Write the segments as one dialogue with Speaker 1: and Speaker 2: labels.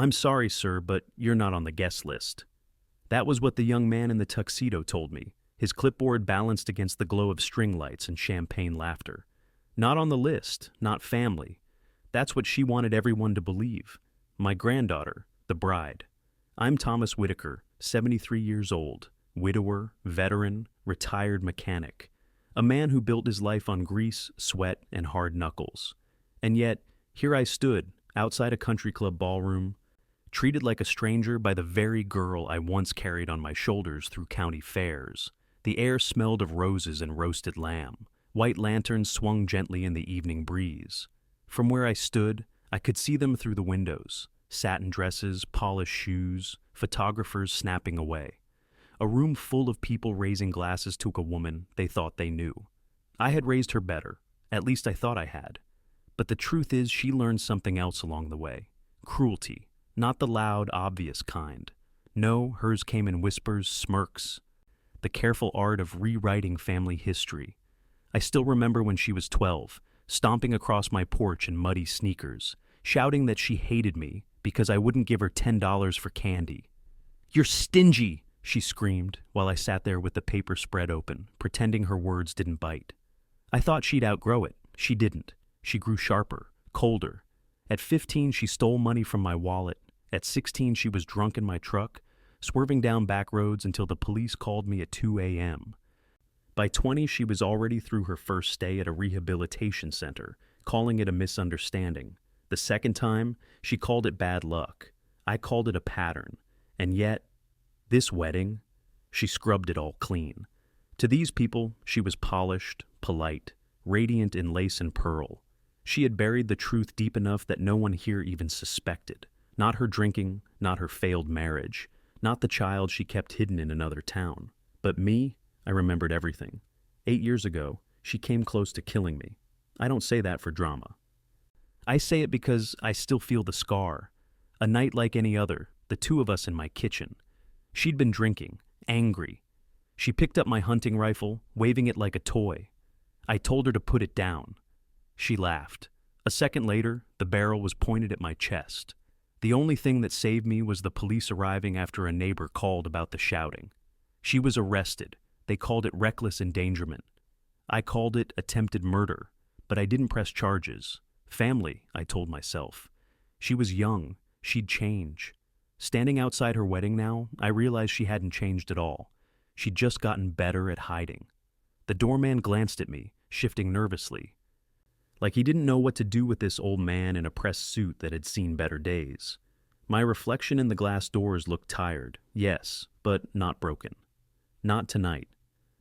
Speaker 1: "I'm sorry, sir, but you're not on the guest list." That was what the young man in the tuxedo told me, his clipboard balanced against the glow of string lights and champagne laughter. Not on the list, not family. That's what she wanted everyone to believe. My granddaughter, the bride. I'm Thomas Whitaker, 73 years old, widower, veteran, retired mechanic. A man who built his life on grease, sweat, and hard knuckles. And yet, here I stood, outside a country club ballroom, treated like a stranger by the very girl I once carried on my shoulders through county fairs. The air smelled of roses and roasted lamb. White lanterns swung gently in the evening breeze. From where I stood, I could see them through the windows. Satin dresses, polished shoes, photographers snapping away. A room full of people raising glasses to a woman they thought they knew. I had raised her better, at least I thought I had. But the truth is she learned something else along the way. Cruelty, not the loud, obvious kind. No, hers came in whispers, smirks. The careful art of rewriting family history. I still remember when she was 12, stomping across my porch in muddy sneakers, shouting that she hated me because I wouldn't give her $10 for candy. "You're stingy!" she screamed, while I sat there with the paper spread open, pretending her words didn't bite. I thought she'd outgrow it. She didn't. She grew sharper, colder. At 15, she stole money from my wallet. At 16, she was drunk in my truck, swerving down back roads until the police called me at 2 a.m. By 20, she was already through her first stay at a rehabilitation center, calling it a misunderstanding. The second time, she called it bad luck. I called it a pattern. And yet, this wedding, she scrubbed it all clean. To these people, she was polished, polite, radiant in lace and pearl. She had buried the truth deep enough that no one here even suspected. Not her drinking, not her failed marriage, not the child she kept hidden in another town. But me, I remembered everything. 8 years ago, she came close to killing me. I don't say that for drama. I say it because I still feel the scar. A night like any other, the two of us in my kitchen. She'd been drinking, angry. She picked up my hunting rifle, waving it like a toy. I told her to put it down. She laughed. A second later, the barrel was pointed at my chest. The only thing that saved me was the police arriving after a neighbor called about the shouting. She was arrested. They called it reckless endangerment. I called it attempted murder, but I didn't press charges. Family, I told myself. She was young. She'd change. Standing outside her wedding now, I realized she hadn't changed at all. She'd just gotten better at hiding. The doorman glanced at me, shifting nervously. Like he didn't know what to do with this old man in a pressed suit that had seen better days. My reflection in the glass doors looked tired, yes, but not broken. Not tonight.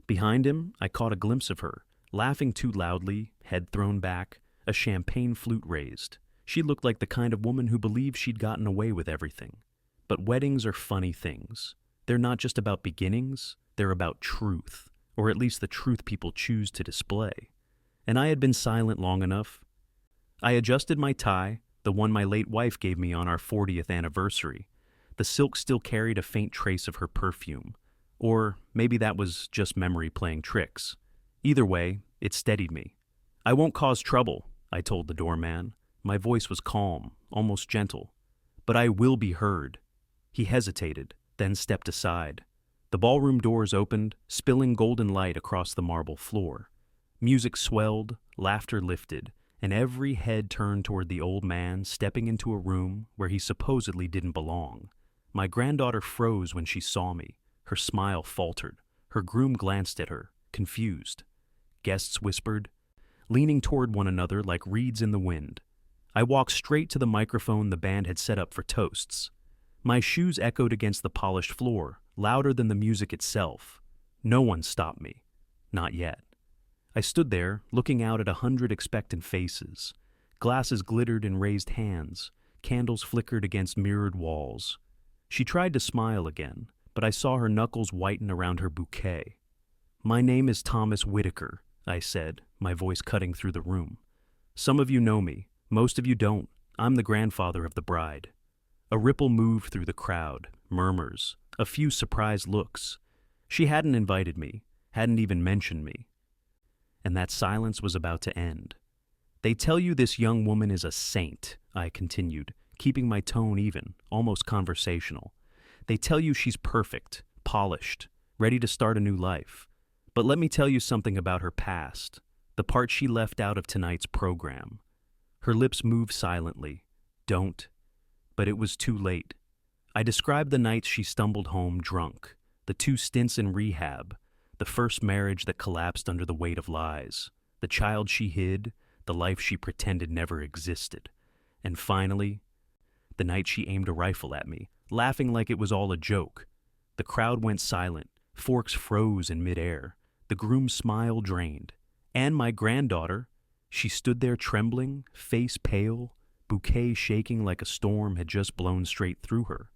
Speaker 1: Behind him, I caught a glimpse of her, laughing too loudly, head thrown back, a champagne flute raised. She looked like the kind of woman who believed she'd gotten away with everything. But weddings are funny things. They're not just about beginnings, they're about truth, or at least the truth people choose to display. And I had been silent long enough. I adjusted my tie, the one my late wife gave me on our 40th anniversary. The silk still carried a faint trace of her perfume. Or maybe that was just memory playing tricks. Either way, it steadied me. "I won't cause trouble," I told the doorman. My voice was calm, almost gentle. "But I will be heard." He hesitated, then stepped aside. The ballroom doors opened, spilling golden light across the marble floor. Music swelled, laughter lifted, and every head turned toward the old man stepping into a room where he supposedly didn't belong. My granddaughter froze when she saw me. Her smile faltered. Her groom glanced at her, confused. Guests whispered, leaning toward one another like reeds in the wind. I walked straight to the microphone the band had set up for toasts. My shoes echoed against the polished floor, louder than the music itself. No one stopped me. Not yet. I stood there, looking out at 100 expectant faces. Glasses glittered in raised hands. Candles flickered against mirrored walls. She tried to smile again, but I saw her knuckles whiten around her bouquet. "My name is Thomas Whitaker," I said, my voice cutting through the room. "Some of you know me. Most of you don't. I'm the grandfather of the bride." A ripple moved through the crowd, murmurs, a few surprised looks. She hadn't invited me, hadn't even mentioned me. And that silence was about to end. "They tell you this young woman is a saint," I continued, keeping my tone even, almost conversational. They tell you she's perfect, polished, ready to start a new life. But let me tell you something about her past, the part she left out of tonight's program. Her lips moved silently. Don't. But it was too late. I described the nights she stumbled home drunk, the 2 stints in rehab, the first marriage that collapsed under the weight of lies, the child she hid, the life she pretended never existed. And finally, the night she aimed a rifle at me, laughing like it was all a joke. The crowd went silent, forks froze in midair, the groom's smile drained. And my granddaughter, she stood there trembling, face pale, bouquet shaking like a storm had just blown straight through her.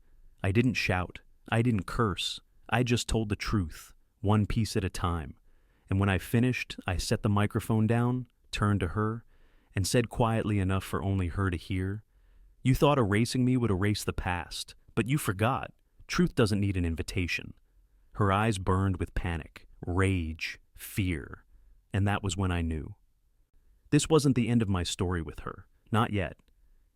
Speaker 1: I didn't shout, I didn't curse, I just told the truth, one piece at a time. And when I finished, I set the microphone down, turned to her, and said quietly enough for only her to hear, "You thought erasing me would erase the past, but you forgot. Truth doesn't need an invitation." Her eyes burned with panic, rage, fear, and that was when I knew. This wasn't the end of my story with her, not yet.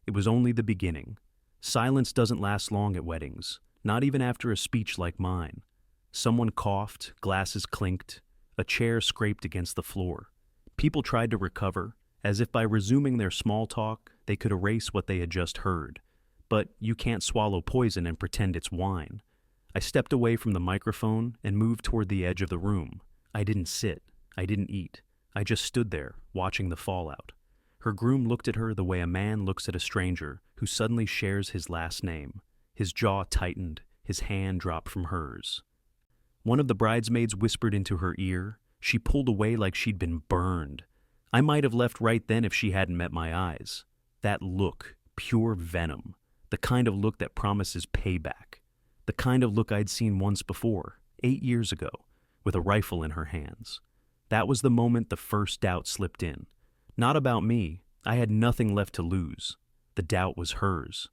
Speaker 1: It was only the beginning. Silence doesn't last long at weddings, not even after a speech like mine. Someone coughed, glasses clinked, a chair scraped against the floor. People tried to recover, as if by resuming their small talk, they could erase what they had just heard. But you can't swallow poison and pretend it's wine. I stepped away from the microphone and moved toward the edge of the room. I didn't sit. I didn't eat. I just stood there, watching the fallout. Her groom looked at her the way a man looks at a stranger who suddenly shares his last name. His jaw tightened, his hand dropped from hers. One of the bridesmaids whispered into her ear. She pulled away like she'd been burned. I might have left right then if she hadn't met my eyes. That look, pure venom, the kind of look that promises payback. The kind of look I'd seen once before, 8 years ago, with a rifle in her hands. That was the moment the first doubt slipped in. Not about me. I had nothing left to lose. The doubt was hers.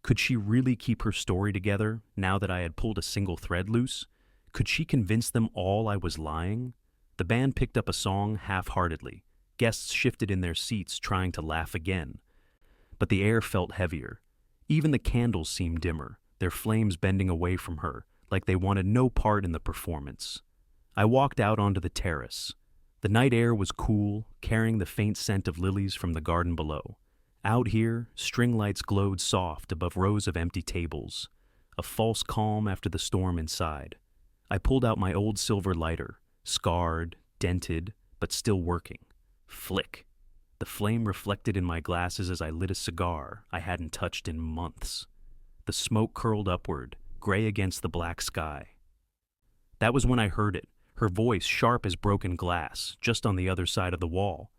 Speaker 1: Could she really keep her story together now that I had pulled a single thread loose? Could she convince them all I was lying? The band picked up a song half-heartedly. Guests shifted in their seats, trying to laugh again. But the air felt heavier. Even the candles seemed dimmer, their flames bending away from her, like they wanted no part in the performance. I walked out onto the terrace. The night air was cool, carrying the faint scent of lilies from the garden below. Out here, string lights glowed soft above rows of empty tables, a false calm after the storm inside. I pulled out my old silver lighter, scarred, dented, but still working. Flick. The flame reflected in my glasses as I lit a cigar I hadn't touched in months. The smoke curled upward, gray against the black sky. That was when I heard it, her voice sharp as broken glass, just on the other side of the wall.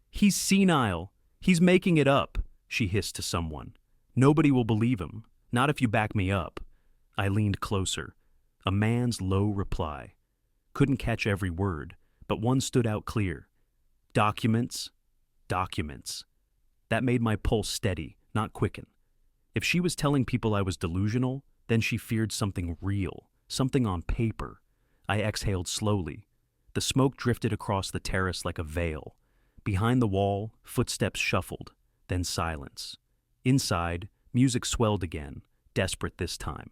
Speaker 1: "He's senile. He's making it up," she hissed to someone. "Nobody will believe him. Not if you back me up." I leaned closer. A man's low reply. Couldn't catch every word, but one stood out clear. "Documents. Documents." That made my pulse steady, not quicken. If she was telling people I was delusional, then she feared something real, something on paper. I exhaled slowly. The smoke drifted across the terrace like a veil. Behind the wall, footsteps shuffled, then silence. Inside, music swelled again, desperate this time.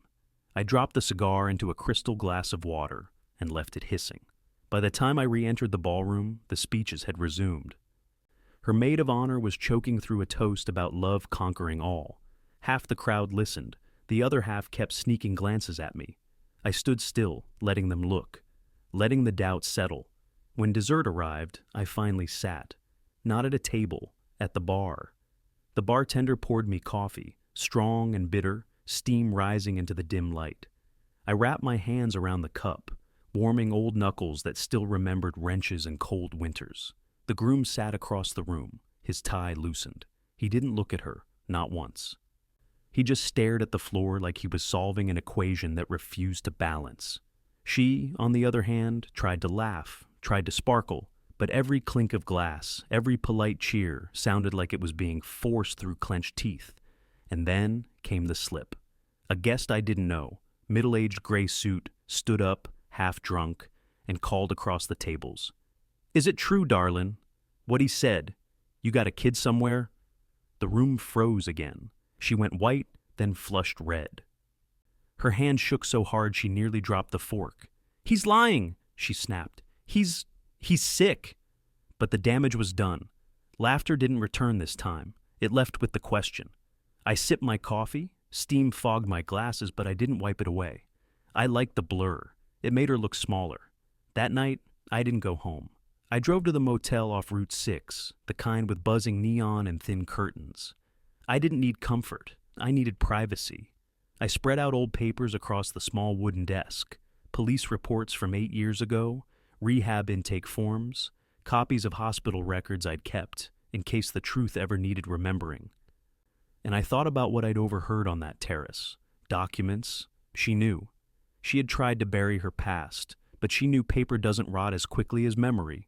Speaker 1: I dropped the cigar into a crystal glass of water and left it hissing. By the time I re-entered the ballroom, the speeches had resumed. Her maid of honor was choking through a toast about love conquering all. Half the crowd listened, the other half kept sneaking glances at me. I stood still, letting them look, letting the doubt settle. When dessert arrived, I finally sat. Not at a table, at the bar. The bartender poured me coffee, strong and bitter, steam rising into the dim light. I wrapped my hands around the cup, warming old knuckles that still remembered wrenches and cold winters. The groom sat across the room, his tie loosened. He didn't look at her, not once. He just stared at the floor like he was solving an equation that refused to balance. She, on the other hand, tried to laugh, tried to sparkle, but every clink of glass, every polite cheer sounded like it was being forced through clenched teeth. And then came the slip. A guest I didn't know, middle-aged gray suit, stood up, half drunk, and called across the tables. "Is it true, darlin'? What he said? You got a kid somewhere?" The room froze again. She went white, then flushed red. Her hand shook so hard she nearly dropped the fork. "He's lying," she snapped. He's sick." But the damage was done. Laughter didn't return this time. It left with the question. I sipped my coffee. Steam fogged my glasses, but I didn't wipe it away. I liked the blur. It made her look smaller. That night, I didn't go home. I drove to the motel off Route 6, the kind with buzzing neon and thin curtains. I didn't need comfort. I needed privacy. I spread out old papers across the small wooden desk. Police reports from 8 years ago, rehab intake forms, copies of hospital records I'd kept in case the truth ever needed remembering. And I thought about what I'd overheard on that terrace. Documents. She knew. She had tried to bury her past, but she knew paper doesn't rot as quickly as memory.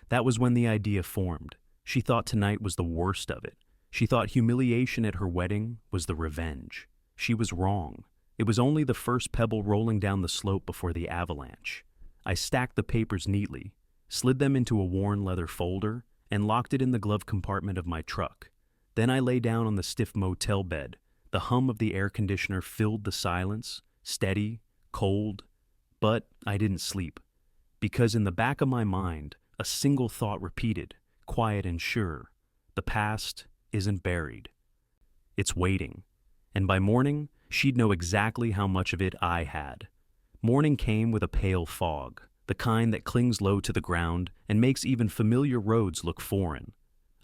Speaker 1: That was when the idea formed. She thought tonight was the worst of it. She thought humiliation at her wedding was the revenge. She was wrong. It was only the first pebble rolling down the slope before the avalanche. I stacked the papers neatly, slid them into a worn leather folder, and locked it in the glove compartment of my truck. Then I lay down on the stiff motel bed. The hum of the air conditioner filled the silence, steady, cold. But I didn't sleep, because in the back of my mind, a single thought repeated, quiet and sure: the past isn't buried. It's waiting. And by morning, she'd know exactly how much of it I had. Morning came with a pale fog, the kind that clings low to the ground and makes even familiar roads look foreign.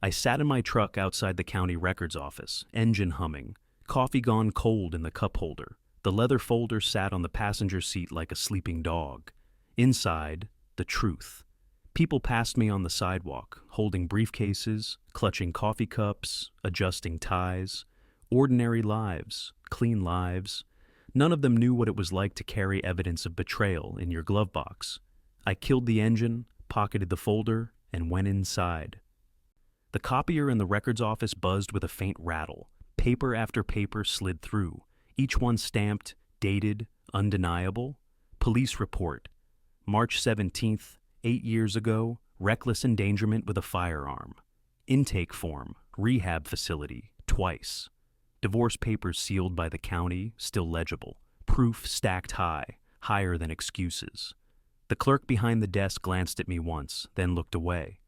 Speaker 1: I sat in my truck outside the county records office, engine humming, coffee gone cold in the cup holder. The leather folder sat on the passenger seat like a sleeping dog. Inside, the truth. People passed me on the sidewalk, holding briefcases, clutching coffee cups, adjusting ties. Ordinary lives, clean lives. None of them knew what it was like to carry evidence of betrayal in your glove box. I killed the engine, pocketed the folder, and went inside. The copier in the records office buzzed with a faint rattle. Paper after paper slid through, each one stamped, dated, undeniable. Police report. March 17th, 8 years ago, reckless endangerment with a firearm. Intake form, rehab facility, twice. Divorce papers sealed by the county, still legible. Proof stacked high, higher than excuses. The clerk behind the desk glanced at me once, then looked away.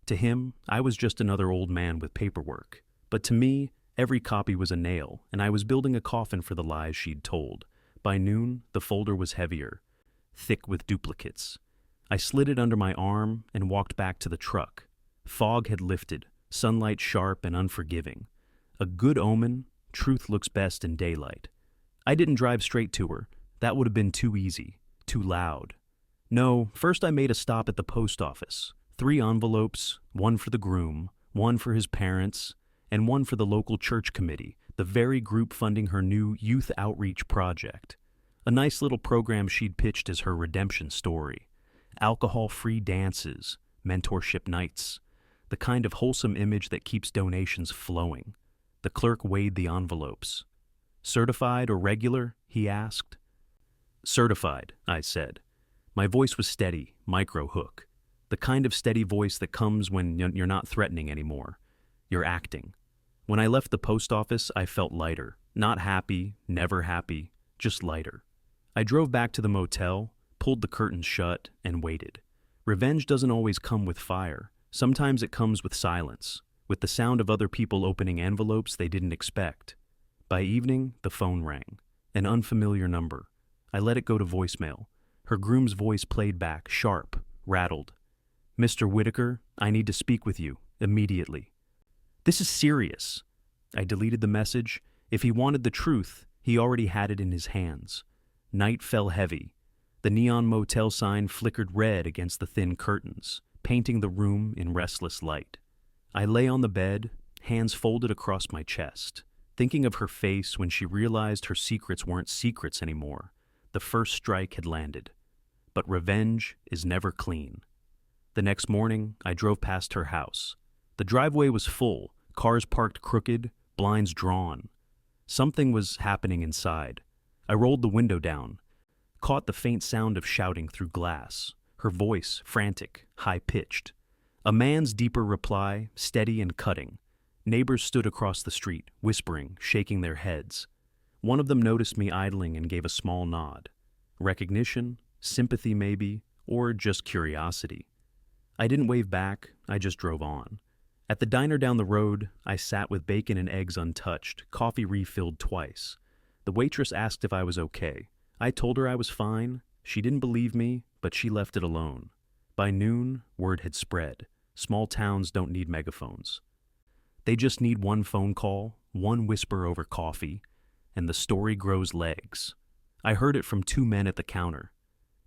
Speaker 1: To him, I was just another old man with paperwork. But to me, every copy was a nail, and I was building a coffin for the lies she'd told. By noon, the folder was heavier, thick with duplicates. I slid it under my arm and walked back to the truck. Fog had lifted, sunlight sharp and unforgiving. A good omen. Truth looks best in daylight. I didn't drive straight to her. That would have been too easy, too loud. No, first I made a stop at the post office. 3 envelopes, one for the groom, one for his parents, and one for the local church committee, the very group funding her new youth outreach project. A nice little program she'd pitched as her redemption story. Alcohol-free dances, mentorship nights, the kind of wholesome image that keeps donations flowing. The clerk weighed the envelopes. "Certified or regular?" he asked. "Certified," I said. My voice was steady, micro hook. The kind of steady voice that comes when you're not threatening anymore. You're acting. When I left the post office, I felt lighter. Not happy, never happy, just lighter. I drove back to the motel, pulled the curtains shut, and waited. Revenge doesn't always come with fire. Sometimes it comes with silence, with the sound of other people opening envelopes they didn't expect. By evening, the phone rang. An unfamiliar number. I let it go to voicemail. Her groom's voice played back, sharp, rattled. "Mr. Whitaker, I need to speak with you, immediately." "This is serious." I deleted the message. If he wanted the truth, he already had it in his hands. Night fell heavy. The neon motel sign flickered red against the thin curtains, painting the room in restless light. I lay on the bed, hands folded across my chest, thinking of her face when she realized her secrets weren't secrets anymore. The first strike had landed. But revenge is never clean. The next morning, I drove past her house. The driveway was full, cars parked crooked, blinds drawn. Something was happening inside. I rolled the window down, caught the faint sound of shouting through glass, her voice frantic, high-pitched. A man's deeper reply, steady and cutting. Neighbors stood across the street, whispering, shaking their heads. One of them noticed me idling and gave a small nod. Recognition, sympathy maybe, or just curiosity. I didn't wave back, I just drove on. At the diner down the road, I sat with bacon and eggs untouched, coffee refilled twice. The waitress asked if I was okay. I told her I was fine. She didn't believe me, but she left it alone. By noon, word had spread. Small towns don't need megaphones. They just need one phone call, one whisper over coffee, and the story grows legs. I heard it from two men at the counter.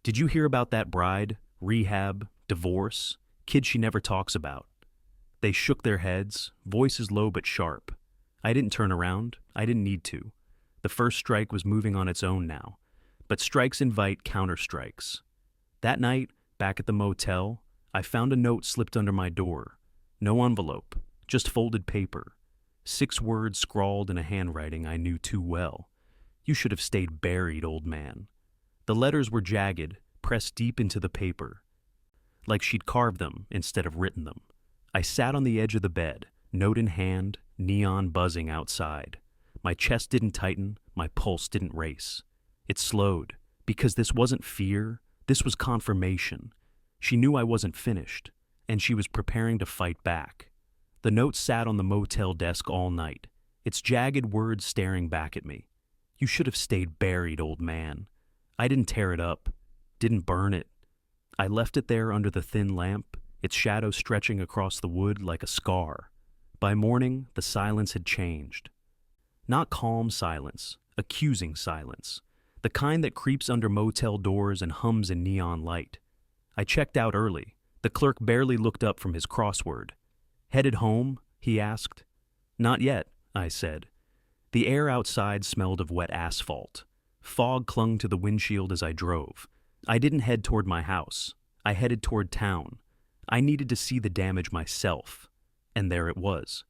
Speaker 1: Did you hear about that bride, rehab, divorce, kid she never talks about? They shook their heads, voices low but sharp. I didn't turn around. I didn't need to. The first strike was moving on its own now. But strikes invite counter-strikes. That night, back at the motel, I found a note slipped under my door. No envelope, just folded paper. 6 words scrawled in a handwriting I knew too well. You should have stayed buried, old man. The letters were jagged, pressed deep into the paper, like she'd carved them instead of written them. I sat on the edge of the bed, note in hand, neon buzzing outside. My chest didn't tighten, my pulse didn't race. It slowed, because this wasn't fear, this was confirmation. She knew I wasn't finished, and she was preparing to fight back. The note sat on the motel desk all night, its jagged words staring back at me. You should have stayed buried, old man. I didn't tear it up, didn't burn it. I left it there under the thin lamp, its shadow stretching across the wood like a scar. By morning, the silence had changed. Not calm silence, accusing silence. The kind that creeps under motel doors and hums in neon light. I checked out early. The clerk barely looked up from his crossword. Headed home? He asked. Not yet, I said. The air outside smelled of wet asphalt. Fog clung to the windshield as I drove. I didn't head toward my house. I headed toward town. I needed to see the damage myself. And there it was.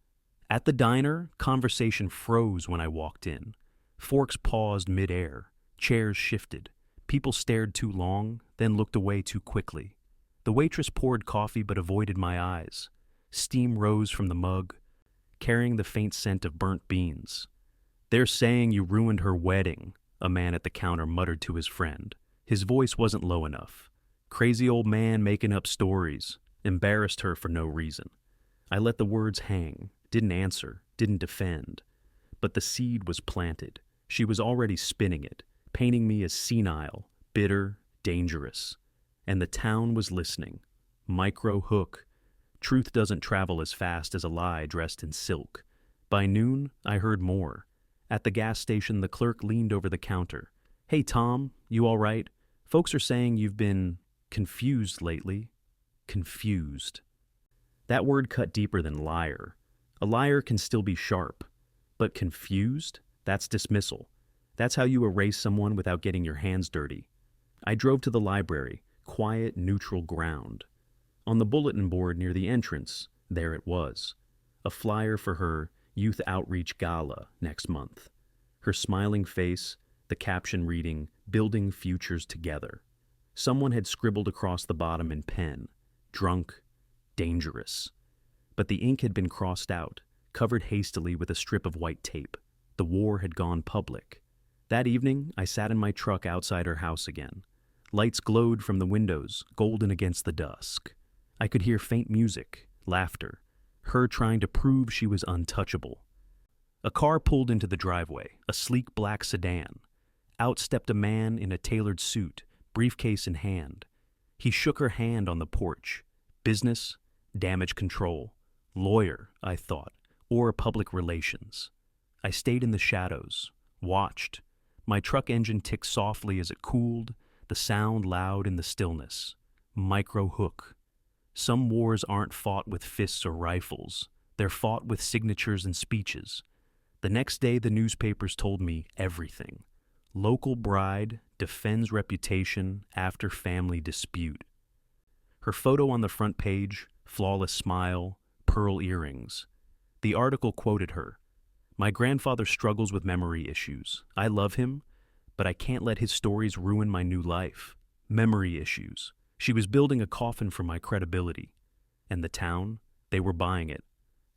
Speaker 1: At the diner, conversation froze when I walked in. Forks paused mid-air. Chairs shifted. People stared too long, then looked away too quickly. The waitress poured coffee but avoided my eyes. Steam rose from the mug, carrying the faint scent of burnt beans. They're saying you ruined her wedding, a man at the counter muttered to his friend. His voice wasn't low enough. Crazy old man making up stories. Embarrassed her for no reason. I let the words hang, didn't answer, didn't defend. But the seed was planted. She was already spinning it, painting me as senile, bitter, dangerous. And the town was listening. Micro hook. Truth doesn't travel as fast as a lie dressed in silk. By noon, I heard more. At the gas station, the clerk leaned over the counter. Hey, Tom, you all right? Folks are saying you've been confused lately. Confused. That word cut deeper than liar. A liar can still be sharp. But confused? That's dismissal. That's how you erase someone without getting your hands dirty. I drove to the library, quiet, neutral ground. On the bulletin board near the entrance, there it was. A flyer for her Youth Outreach Gala next month. Her smiling face, the caption reading, Building Futures Together. Someone had scribbled across the bottom in pen, drunk, dangerous. But the ink had been crossed out, covered hastily with a strip of white tape. The war had gone public. That evening, I sat in my truck outside her house again. Lights glowed from the windows, golden against the dusk. I could hear faint music, laughter, her trying to prove she was untouchable. A car pulled into the driveway, a sleek black sedan. Out stepped a man in a tailored suit, briefcase in hand. He shook her hand on the porch. Business, damage control, lawyer, I thought, or public relations. I stayed in the shadows, watched. My truck engine ticked softly as it cooled, the sound loud in the stillness. Micro hook. Some wars aren't fought with fists or rifles. They're fought with signatures and speeches. The next day, the newspapers told me everything. Local bride defends reputation after family dispute. Her photo on the front page, flawless smile, pearl earrings. The article quoted her. My grandfather struggles with memory issues. I love him, but I can't let his stories ruin my new life. Memory issues. She was building a coffin for my credibility. And the town, they were buying it.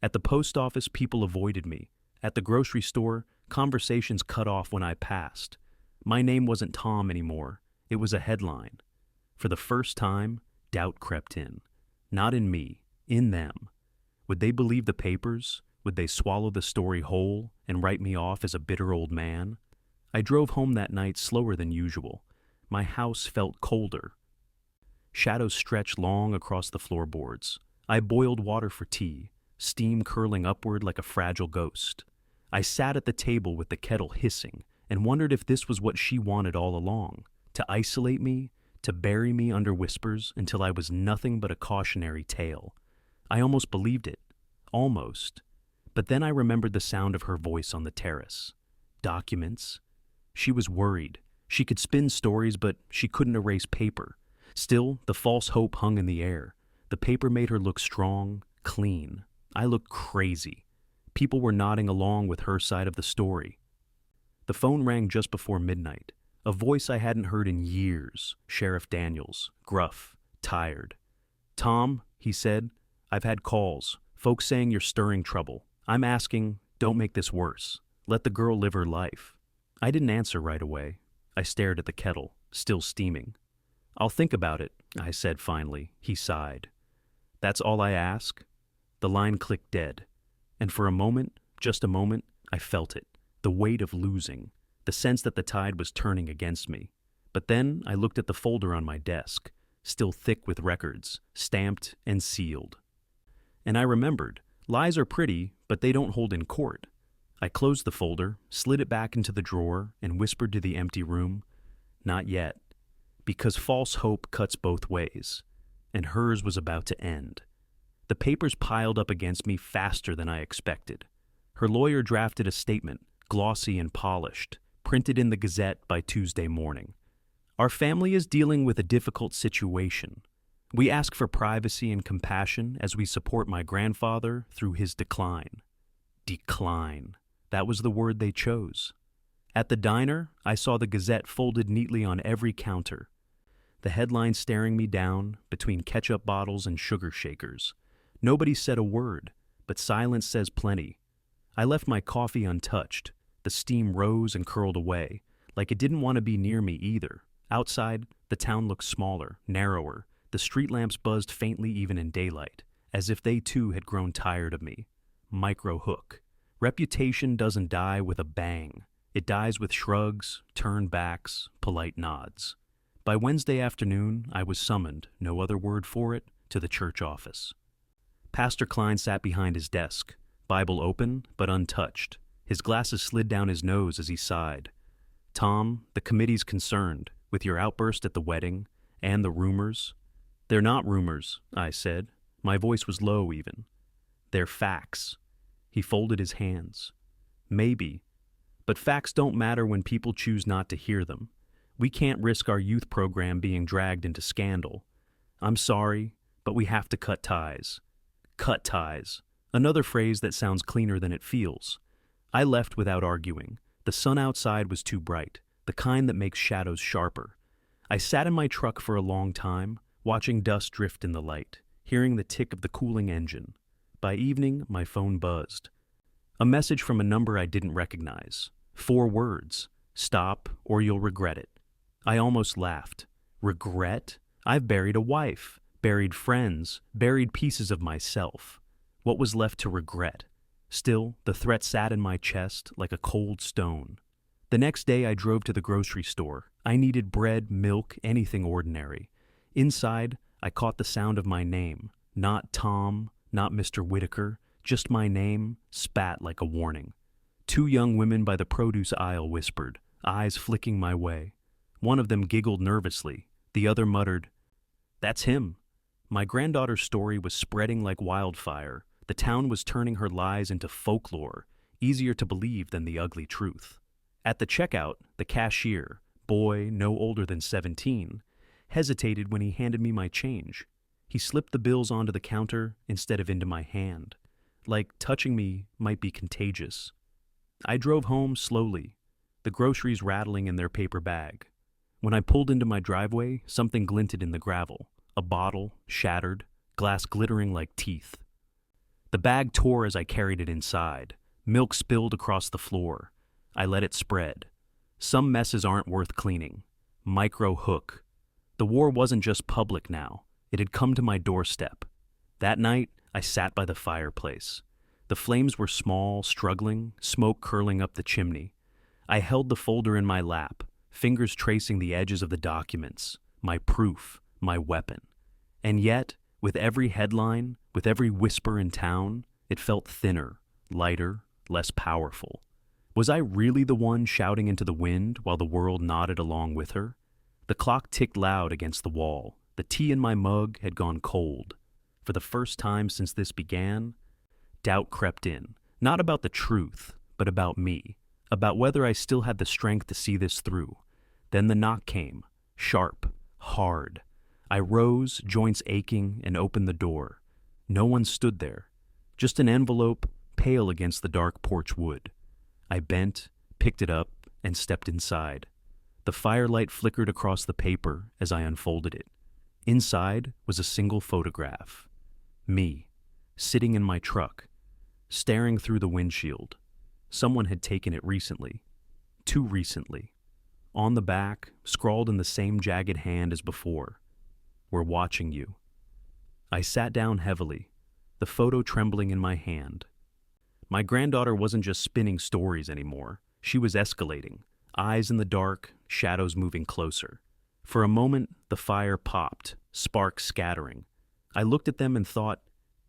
Speaker 1: At the post office, people avoided me. At the grocery store, conversations cut off when I passed. My name wasn't Tom anymore. It was a headline. For the first time, doubt crept in. Not in me, in them. Would they believe the papers? Would they swallow the story whole and write me off as a bitter old man? I drove home that night slower than usual. My house felt colder. Shadows stretched long across the floorboards. I boiled water for tea, steam curling upward like a fragile ghost. I sat at the table with the kettle hissing and wondered if this was what she wanted all along, to isolate me, to bury me under whispers until I was nothing but a cautionary tale. I almost believed it. Almost. But then I remembered the sound of her voice on the terrace. Documents. She was worried. She could spin stories, but she couldn't erase paper. Still, the false hope hung in the air. The paper made her look strong, clean. I looked crazy. People were nodding along with her side of the story. The phone rang just before midnight. A voice I hadn't heard in years. Sheriff Daniels, gruff, tired. "Tom," he said, "I've had calls. Folks saying you're stirring trouble. I'm asking, don't make this worse. Let the girl live her life." I didn't answer right away. I stared at the kettle, still steaming. "I'll think about it," I said finally. He sighed. "That's all I ask?" The line clicked dead. And for a moment, just a moment, I felt it. The weight of losing. The sense that the tide was turning against me. But then I looked at the folder on my desk, still thick with records, stamped and sealed. And I remembered, lies are pretty, but they don't hold in court. I closed the folder, slid it back into the drawer, and whispered to the empty room, "Not yet." Because false hope cuts both ways, and hers was about to end. The papers piled up against me faster than I expected. Her lawyer drafted a statement, glossy and polished, printed in the Gazette by Tuesday morning. "Our family is dealing with a difficult situation. We ask for privacy and compassion as we support my grandfather through his decline." Decline. That was the word they chose. At the diner, I saw the Gazette folded neatly on every counter. The headline staring me down between ketchup bottles and sugar shakers. Nobody said a word, but silence says plenty. I left my coffee untouched. The steam rose and curled away, like it didn't want to be near me either. Outside, the town looked smaller, narrower. The street lamps buzzed faintly even in daylight, as if they too had grown tired of me. Micro hook. Reputation doesn't die with a bang. It dies with shrugs, turned backs, polite nods. By Wednesday afternoon, I was summoned, no other word for it, to the church office. Pastor Klein sat behind his desk, Bible open but untouched. His glasses slid down his nose as he sighed. "Tom, the committee's concerned with your outburst at the wedding and the rumors." "They're not rumors," I said. My voice was low even. "They're facts." He folded his hands. "Maybe. But facts don't matter when people choose not to hear them. We can't risk our youth program being dragged into scandal. I'm sorry, but we have to cut ties." Cut ties. Another phrase that sounds cleaner than it feels. I left without arguing. The sun outside was too bright, the kind that makes shadows sharper. I sat in my truck for a long time, watching dust drift in the light, hearing the tick of the cooling engine. By evening, my phone buzzed. A message from a number I didn't recognize. 4 words. "Stop or you'll regret it." I almost laughed. Regret? I've buried a wife, buried friends, buried pieces of myself. What was left to regret? Still, the threat sat in my chest like a cold stone. The next day I drove to the grocery store. I needed bread, milk, anything ordinary. Inside, I caught the sound of my name. Not Tom, not Mr. Whitaker, just my name, spat like a warning. 2 young women by the produce aisle whispered, eyes flicking my way. One of them giggled nervously. The other muttered, "That's him." My granddaughter's story was spreading like wildfire. The town was turning her lies into folklore, easier to believe than the ugly truth. At the checkout, the cashier, boy no older than 17, hesitated when he handed me my change. He slipped the bills onto the counter instead of into my hand. Like touching me might be contagious. I drove home slowly, the groceries rattling in their paper bag. When I pulled into my driveway, something glinted in the gravel. A bottle, shattered, glass glittering like teeth. The bag tore as I carried it inside. Milk spilled across the floor. I let it spread. Some messes aren't worth cleaning. Micro hook. The war wasn't just public now. It had come to my doorstep. That night, I sat by the fireplace. The flames were small, struggling, smoke curling up the chimney. I held the folder in my lap, fingers tracing the edges of the documents, my proof, my weapon. And yet, with every headline, with every whisper in town, it felt thinner, lighter, less powerful. Was I really the one shouting into the wind while the world nodded along with her? The clock ticked loud against the wall. The tea in my mug had gone cold. For the first time since this began, doubt crept in, not about the truth, but about me, about whether I still had the strength to see this through. Then the knock came, sharp, hard. I rose, joints aching, and opened the door. No one stood there, just an envelope, pale against the dark porch wood. I bent, picked it up, and stepped inside. The firelight flickered across the paper as I unfolded it. Inside was a single photograph. Me, sitting in my truck, staring through the windshield. Someone had taken it recently. Too recently. On the back, scrawled in the same jagged hand as before, "We're watching you." I sat down heavily, the photo trembling in my hand. My granddaughter wasn't just spinning stories anymore. She was escalating, eyes in the dark, shadows moving closer. For a moment, the fire popped, sparks scattering. I looked at them and thought,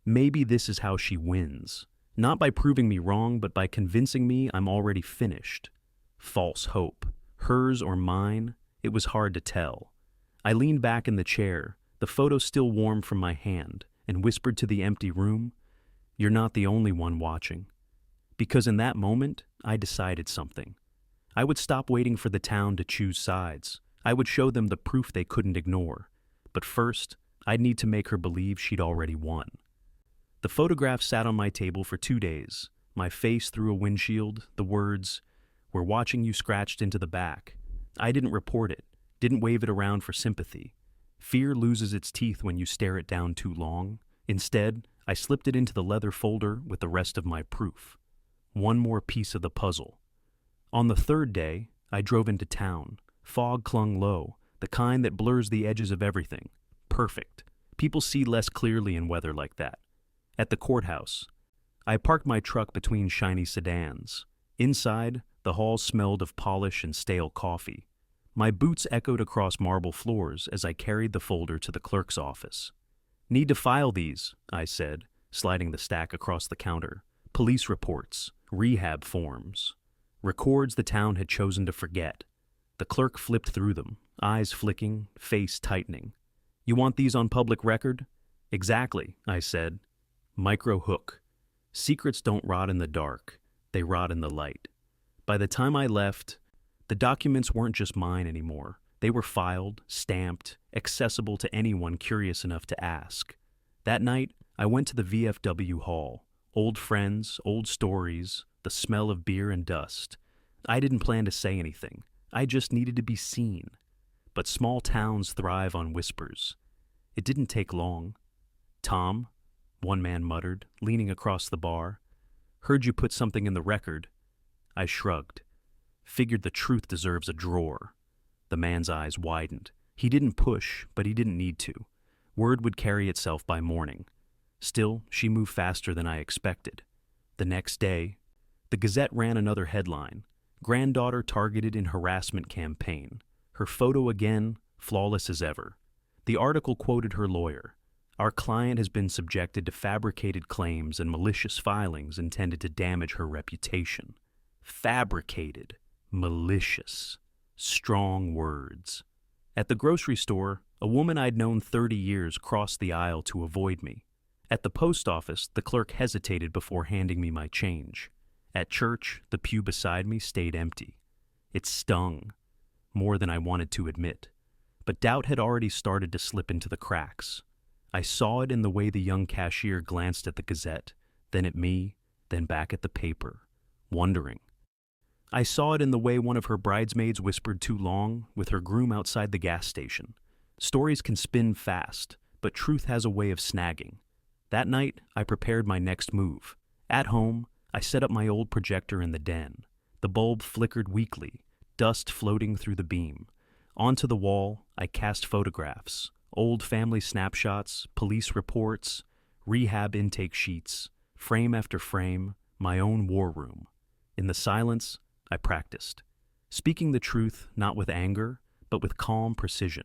Speaker 1: maybe this is how she wins. Not by proving me wrong, but by convincing me I'm already finished. False hope. Hers or mine, it was hard to tell. I leaned back in the chair, the photo still warm from my hand, and whispered to the empty room, "You're not the only one watching." Because in that moment, I decided something. I would stop waiting for the town to choose sides. I would show them the proof they couldn't ignore. But first, I'd need to make her believe she'd already won. The photograph sat on my table for 2 days, my face through a windshield, the words, "We're watching you," scratched into the back. I didn't report it, didn't wave it around for sympathy. Fear loses its teeth when you stare it down too long. Instead, I slipped it into the leather folder with the rest of my proof. One more piece of the puzzle. On the third day, I drove into town. Fog clung low, the kind that blurs the edges of everything. Perfect. People see less clearly in weather like that. At the courthouse, I parked my truck between shiny sedans. Inside, the hall smelled of polish and stale coffee. My boots echoed across marble floors as I carried the folder to the clerk's office. "Need to file these," I said, sliding the stack across the counter. "Police reports, rehab forms, records the town had chosen to forget." The clerk flipped through them, eyes flicking, face tightening. "You want these on public record?" "Exactly," I said. Micro hook. Secrets don't rot in the dark, they rot in the light. By the time I left, the documents weren't just mine anymore. They were filed, stamped, accessible to anyone curious enough to ask. That night, I went to the VFW hall. Old friends, old stories, the smell of beer and dust. I didn't plan to say anything. I just needed to be seen. But small towns thrive on whispers. It didn't take long. "Tom," one man muttered, leaning across the bar. "Heard you put something in the record." I shrugged. Figured the truth deserves a drawer. The man's eyes widened. He didn't push, but he didn't need to. Word would carry itself by morning. Still, she moved faster than I expected. The next day, the Gazette ran another headline. Granddaughter targeted in harassment campaign. Her photo again, flawless as ever. The article quoted her lawyer. "Our client has been subjected to fabricated claims and malicious filings intended to damage her reputation." Fabricated. Malicious. Strong words. At the grocery store, a woman I'd known 30 years crossed the aisle to avoid me. At the post office, the clerk hesitated before handing me my change. At church, the pew beside me stayed empty. It stung, more than I wanted to admit. But doubt had already started to slip into the cracks. I saw it in the way the young cashier glanced at the Gazette, then at me, then back at the paper, wondering. I saw it in the way one of her bridesmaids whispered too long with her groom outside the gas station. Stories can spin fast, but truth has a way of snagging. That night, I prepared my next move. At home, I set up my old projector in the den. The bulb flickered weakly, dust floating through the beam. Onto the wall, I cast photographs, old family snapshots, police reports, rehab intake sheets, frame after frame, my own war room. In the silence, I practiced, speaking the truth not with anger, but with calm precision.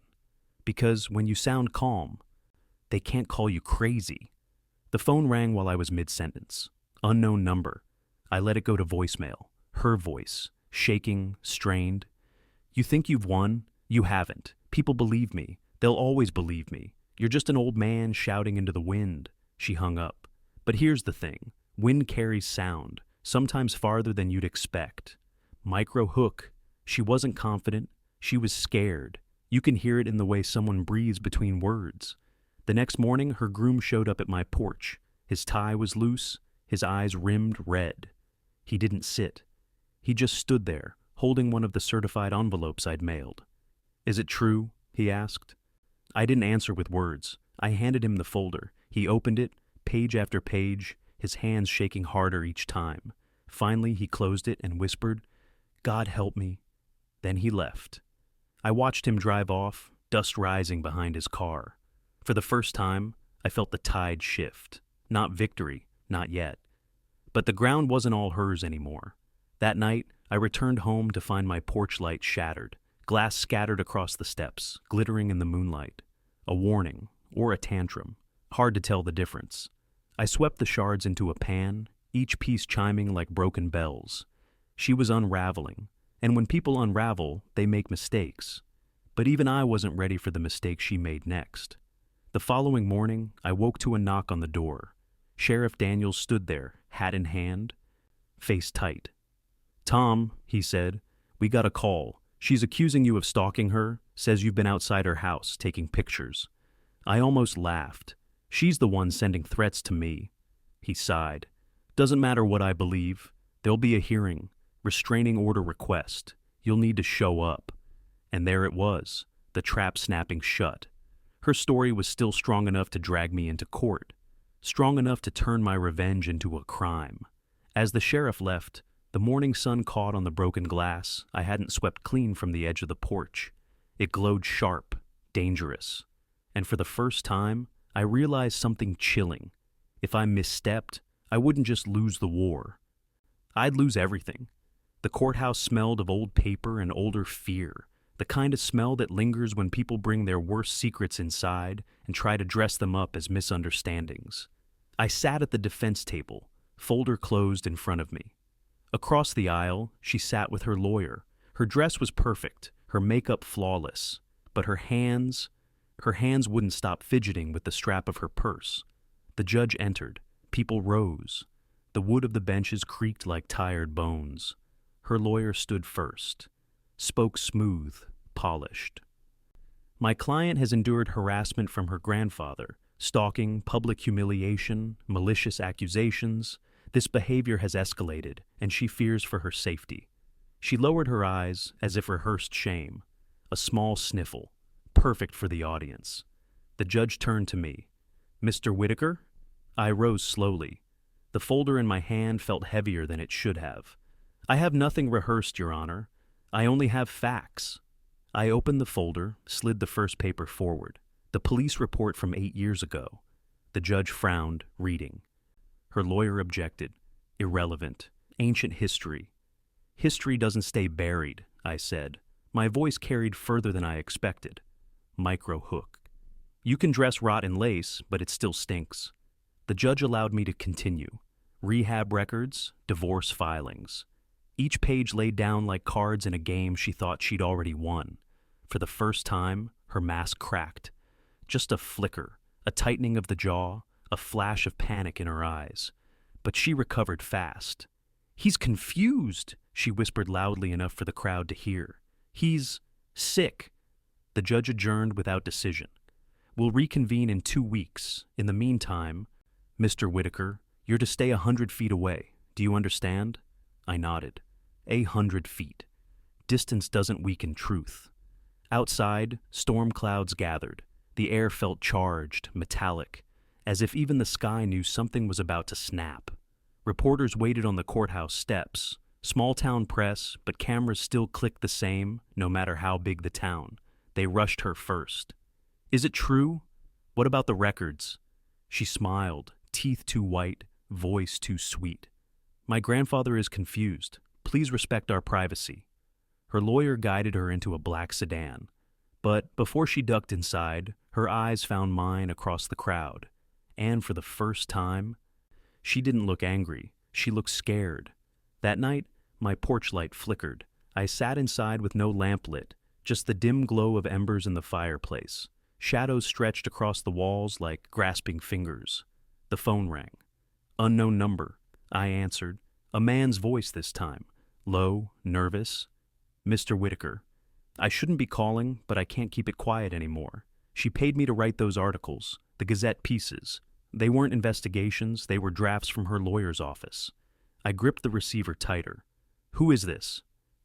Speaker 1: Because when you sound calm, they can't call you crazy. The phone rang while I was mid-sentence. Unknown number. I let it go to voicemail. Her voice, shaking, strained. You think you've won? You haven't. People believe me. They'll always believe me. You're just an old man shouting into the wind. She hung up. But here's the thing. Wind carries sound, sometimes farther than you'd expect. Micro hook. She wasn't confident. She was scared. You can hear it in the way someone breathes between words. The next morning, her groom showed up at my porch. His tie was loose, his eyes rimmed red. He didn't sit. He just stood there, holding one of the certified envelopes I'd mailed. Is it true? He asked. I didn't answer with words. I handed him the folder. He opened it, page after page, his hands shaking harder each time. Finally, he closed it and whispered, God help me. Then he left. I watched him drive off, dust rising behind his car. For the first time, I felt the tide shift. Not victory, not yet. But the ground wasn't all hers anymore. That night, I returned home to find my porch light shattered, glass scattered across the steps, glittering in the moonlight. A warning, or a tantrum. Hard to tell the difference. I swept the shards into a pan, each piece chiming like broken bells. She was unraveling, and when people unravel, they make mistakes. But even I wasn't ready for the mistake she made next. The following morning, I woke to a knock on the door. Sheriff Daniels stood there, hat in hand, face tight. Tom, he said, we got a call. She's accusing you of stalking her, says you've been outside her house, taking pictures. I almost laughed. She's the one sending threats to me. He sighed. Doesn't matter what I believe. There'll be a hearing, restraining order request. You'll need to show up. And there it was, the trap snapping shut. Her story was still strong enough to drag me into court, strong enough to turn my revenge into a crime. As the sheriff left, the morning sun caught on the broken glass I hadn't swept clean from the edge of the porch. It glowed sharp, dangerous. And for the first time, I realized something chilling. If I misstepped, I wouldn't just lose the war. I'd lose everything. The courthouse smelled of old paper and older fear, the kind of smell that lingers when people bring their worst secrets inside and try to dress them up as misunderstandings. I sat at the defense table, folder closed in front of me. Across the aisle, she sat with her lawyer. Her dress was perfect, her makeup flawless, but her hands wouldn't stop fidgeting with the strap of her purse. The judge entered. People rose. The wood of the benches creaked like tired bones. Her lawyer stood first, spoke smooth, polished. My client has endured harassment from her grandfather, stalking, public humiliation, malicious accusations. This behavior has escalated, and she fears for her safety. She lowered her eyes as if rehearsed shame. A small sniffle, perfect for the audience. The judge turned to me. Mr. Whitaker? I rose slowly. The folder in my hand felt heavier than it should have. I have nothing rehearsed, Your Honor. I only have facts. I opened the folder, slid the first paper forward. The police report from 8 years ago. The judge frowned, reading. Her lawyer objected. Irrelevant. Ancient history. History doesn't stay buried, I said. My voice carried further than I expected. Micro hook. You can dress rot in lace, but it still stinks. The judge allowed me to continue. Rehab records, divorce filings. Each page laid down like cards in a game she thought she'd already won. For the first time, her mask cracked. Just a flicker, a tightening of the jaw, a flash of panic in her eyes. But she recovered fast. He's confused, she whispered loudly enough for the crowd to hear. He's sick. The judge adjourned without decision. We'll reconvene in 2 weeks. In the meantime, Mr. Whitaker, you're to stay 100 feet away. Do you understand? I nodded. 100 feet. Distance doesn't weaken truth. Outside, storm clouds gathered. The air felt charged, metallic, as if even the sky knew something was about to snap. Reporters waited on the courthouse steps. Small-town press, but cameras still clicked the same, no matter how big the town. They rushed her first. "Is it true? What about the records?" She smiled, teeth too white, voice too sweet. "My grandfather is confused. Please respect our privacy." Her lawyer guided her into a black sedan. But before she ducked inside, her eyes found mine across the crowd. And for the first time, she didn't look angry. She looked scared. That night, my porch light flickered. I sat inside with no lamp lit, just the dim glow of embers in the fireplace. Shadows stretched across the walls like grasping fingers. The phone rang. "Unknown number." I answered. A man's voice this time. Low, nervous. "Mr. Whitaker. I shouldn't be calling, but I can't keep it quiet anymore. She paid me to write those articles, the Gazette pieces. They weren't investigations, they were drafts from her lawyer's office." I gripped the receiver tighter. "Who is this?"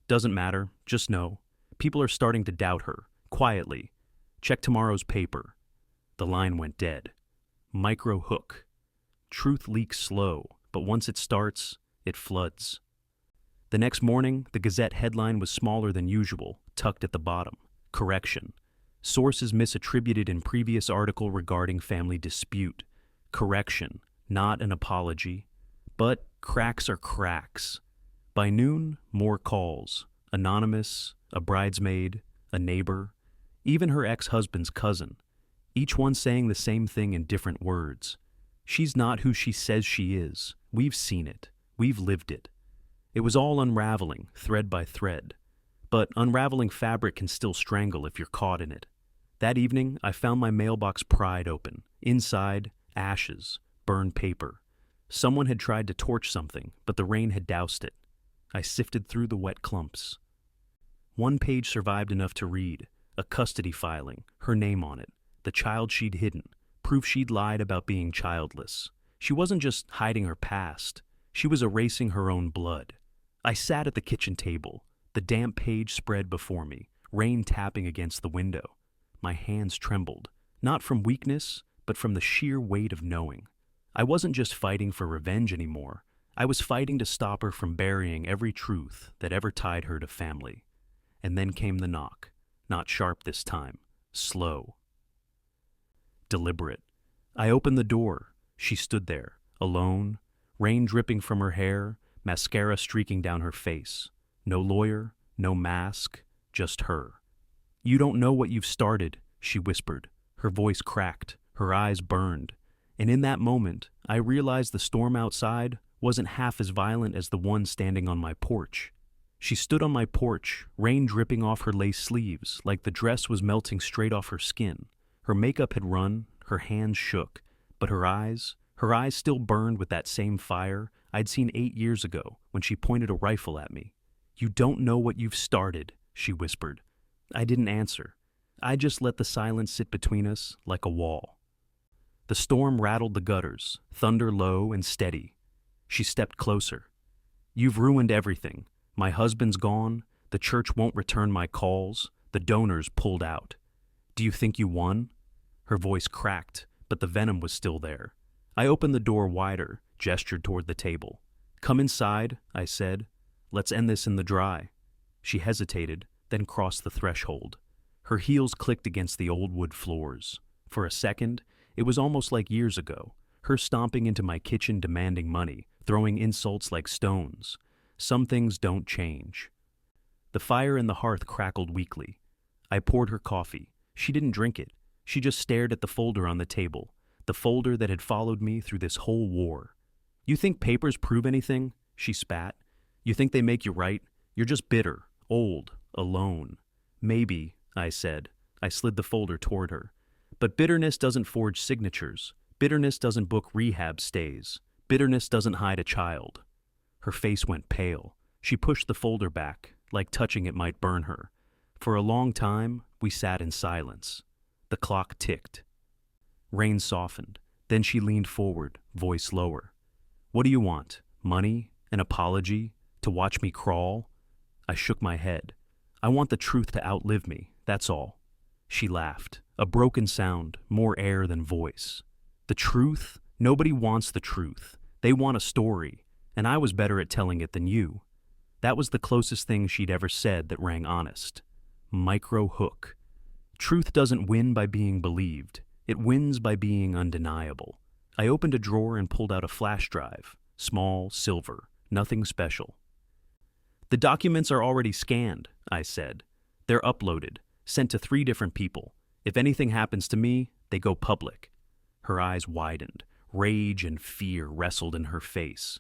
Speaker 1: "Doesn't matter, just know. People are starting to doubt her, quietly. Check tomorrow's paper." The line went dead. Micro hook. Truth leaks slow, but once it starts, it floods. The next morning, the Gazette headline was smaller than usual, tucked at the bottom. Correction. Sources misattributed in previous article regarding family dispute. Correction, not an apology. But cracks are cracks. By noon, more calls. Anonymous, a bridesmaid, a neighbor, even her ex-husband's cousin. Each one saying the same thing in different words. She's not who she says she is. We've seen it. We've lived it. It was all unraveling, thread by thread. But unraveling fabric can still strangle if you're caught in it. That evening, I found my mailbox pried open. Inside, ashes, burned paper. Someone had tried to torch something, but the rain had doused it. I sifted through the wet clumps. One page survived enough to read. A custody filing, her name on it. The child she'd hidden. Proof she'd lied about being childless. She wasn't just hiding her past. She was erasing her own blood. I sat at the kitchen table. The damp page spread before me, rain tapping against the window. My hands trembled, not from weakness, but from the sheer weight of knowing. I wasn't just fighting for revenge anymore. I was fighting to stop her from burying every truth that ever tied her to family. And then came the knock. Not sharp this time. Slow. Deliberate. I opened the door. She stood there, alone, rain dripping from her hair, mascara streaking down her face. No lawyer, no mask, just her. "You don't know what you've started," she whispered. Her voice cracked, her eyes burned. And in that moment, I realized the storm outside wasn't half as violent as the one standing on my porch. She stood on my porch, rain dripping off her lace sleeves, like the dress was melting straight off her skin. Her makeup had run, her hands shook, but her eyes still burned with that same fire I'd seen 8 years ago when she pointed a rifle at me. "You don't know what you've started," she whispered. I didn't answer. I just let the silence sit between us like a wall. The storm rattled the gutters, thunder low and steady. She stepped closer. "You've ruined everything. My husband's gone, the church won't return my calls, the donors pulled out. Do you think you won?" Her voice cracked, but the venom was still there. I opened the door wider, gestured toward the table. "Come inside," I said. "Let's end this in the dry." She hesitated, then crossed the threshold. Her heels clicked against the old wood floors. For a second, it was almost like years ago, her stomping into my kitchen demanding money, throwing insults like stones. Some things don't change. The fire in the hearth crackled weakly. I poured her coffee. She didn't drink it. She just stared at the folder on the table, the folder that had followed me through this whole war. "You think papers prove anything?" she spat. "You think they make you right? You're just bitter, old, alone." "Maybe," I said. I slid the folder toward her. "But bitterness doesn't forge signatures. Bitterness doesn't book rehab stays. Bitterness doesn't hide a child." Her face went pale. She pushed the folder back, like touching it might burn her. For a long time, we sat in silence. The clock ticked. Rain softened. Then she leaned forward, voice lower. "What do you want? Money? An apology? To watch me crawl?" I shook my head. "I want the truth to outlive me, that's all." She laughed, a broken sound, more air than voice. The truth? Nobody wants the truth. They want a story, and I was better at telling it than you. That was the closest thing she'd ever said that rang honest. Micro hook. Truth doesn't win by being believed. It wins by being undeniable. I opened a drawer and pulled out a flash drive. Small, silver, nothing special. The documents are already scanned, I said. They're uploaded, sent to 3 different people. If anything happens to me, they go public. Her eyes widened. Rage and fear wrestled in her face.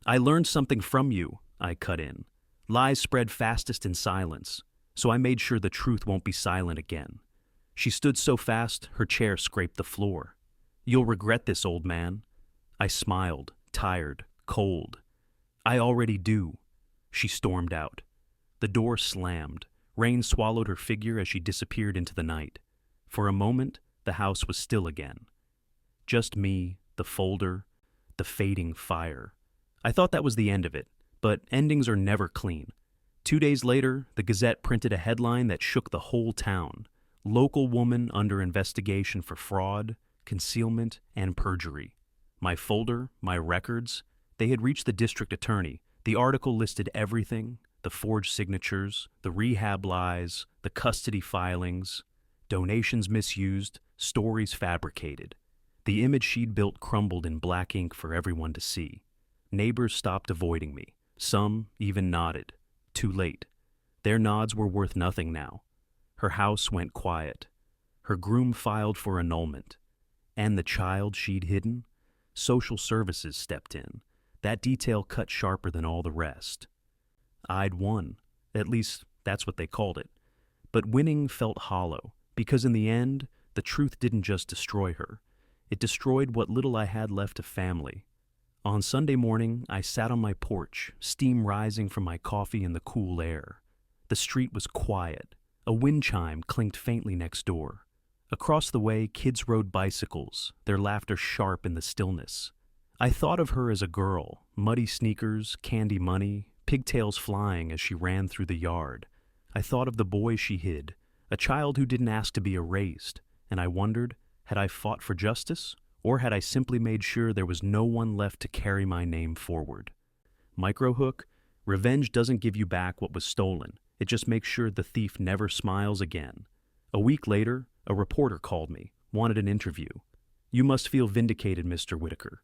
Speaker 1: I learned something from you, I cut in. Lies spread fastest in silence, so I made sure the truth won't be silent again. She stood so fast, her chair scraped the floor. You'll regret this, old man. I smiled, tired, cold. I already do. She stormed out. The door slammed. Rain swallowed her figure as she disappeared into the night. For a moment, the house was still again. Just me, the folder, the fading fire. I thought that was the end of it, but endings are never clean. 2 days later, the Gazette printed a headline that shook the whole town. Local woman under investigation for fraud, concealment, and perjury. My folder, my records, they had reached the district attorney. The article listed everything, the forged signatures, the rehab lies, the custody filings, donations misused, stories fabricated. The image she'd built crumbled in black ink for everyone to see. Neighbors stopped avoiding me. Some even nodded. Too late. Their nods were worth nothing now. Her house went quiet. Her groom filed for annulment. And the child she'd hidden? Social services stepped in. That detail cut sharper than all the rest. I'd won. At least, that's what they called it. But winning felt hollow, because in the end, the truth didn't just destroy her. It destroyed what little I had left of family. On Sunday morning, I sat on my porch, steam rising from my coffee in the cool air. The street was quiet. A wind chime clinked faintly next door. Across the way, kids rode bicycles, their laughter sharp in the stillness. I thought of her as a girl, muddy sneakers, candy money, pigtails flying as she ran through the yard. I thought of the boy she hid, a child who didn't ask to be erased, and I wondered, had I fought for justice, or had I simply made sure there was no one left to carry my name forward? Microhook, revenge doesn't give you back what was stolen. It just makes sure the thief never smiles again. A week later, a reporter called me, wanted an interview. You must feel vindicated, Mr. Whitaker.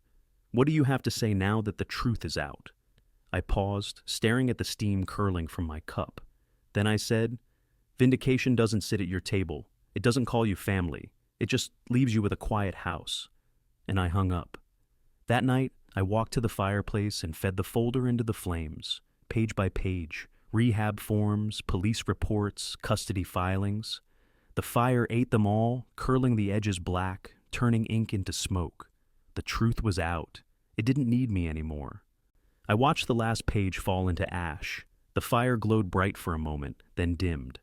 Speaker 1: What do you have to say now that the truth is out? I paused, staring at the steam curling from my cup. Then I said, vindication doesn't sit at your table. It doesn't call you family. It just leaves you with a quiet house. And I hung up. That night, I walked to the fireplace and fed the folder into the flames, page by page, rehab forms, police reports, custody filings. The fire ate them all, curling the edges black, turning ink into smoke. The truth was out. It didn't need me anymore. I watched the last page fall into ash. The fire glowed bright for a moment, then dimmed.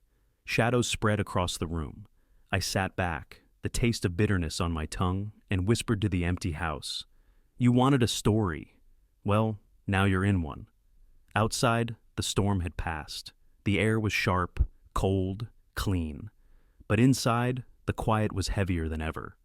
Speaker 1: Shadows spread across the room. I sat back, the taste of bitterness on my tongue, and whispered to the empty house. You wanted a story. Well, now you're in one. Outside, the storm had passed. The air was sharp, cold, clean. But inside, the quiet was heavier than ever.